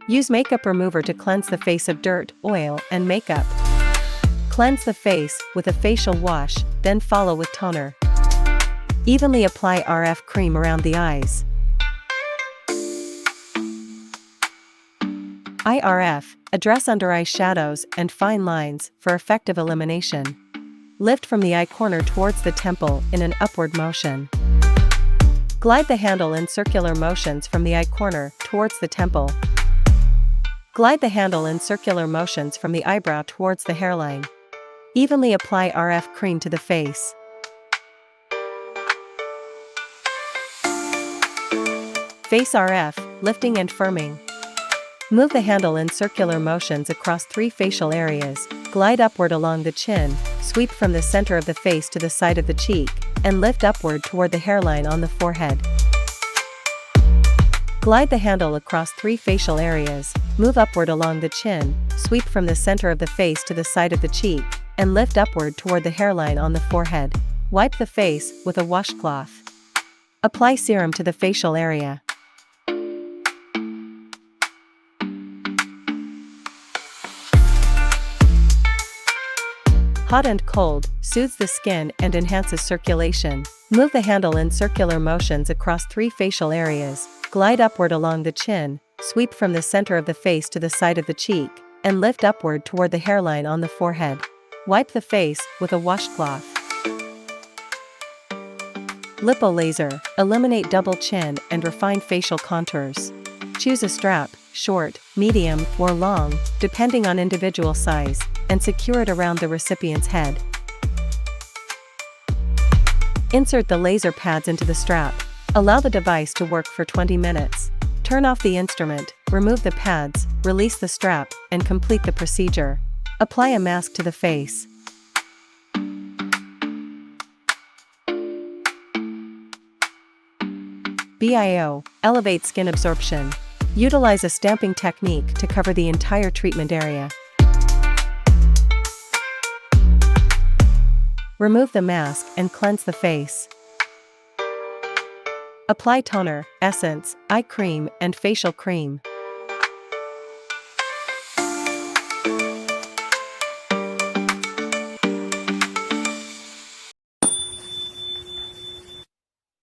Use makeup remover to cleanse the face of dirt, oil, and makeup. Cleanse the face with a facial wash, then follow with toner. Evenly apply RF cream around the eyes. IRF, address under eye shadows and fine lines for effective elimination. Lift from the eye corner towards the temple in an upward motion. Glide the handle in circular motions from the eye corner towards the temple. Glide the handle in circular motions from the eyebrow towards the hairline. Evenly apply RF cream to the face. Face RF, lifting and firming. Move the handle in circular motions across 3 facial areas, glide upward along the chin, sweep from the center of the face to the side of the cheek, and lift upward toward the hairline on the forehead. Glide the handle across 3 facial areas, move upward along the chin, sweep from the center of the face to the side of the cheek, and lift upward toward the hairline on the forehead. Wipe the face with a washcloth. Apply serum to the facial area. Hot and cold, soothes the skin and enhances circulation. Move the handle in circular motions across 3 facial areas, glide upward along the chin, sweep from the center of the face to the side of the cheek, and lift upward toward the hairline on the forehead. Wipe the face with a washcloth. Lipo laser, eliminate double chin and refine facial contours. Choose a strap, short, medium, or long, depending on individual size, and secure it around the recipient's head. Insert the laser pads into the strap. Allow the device to work for 20 minutes. Turn off the instrument, remove the pads, release the strap, and complete the procedure. Apply a mask to the face. BIO, elevate skin absorption. Utilize a stamping technique to cover the entire treatment area. Remove the mask and cleanse the face. Apply toner, essence, eye cream, and facial cream.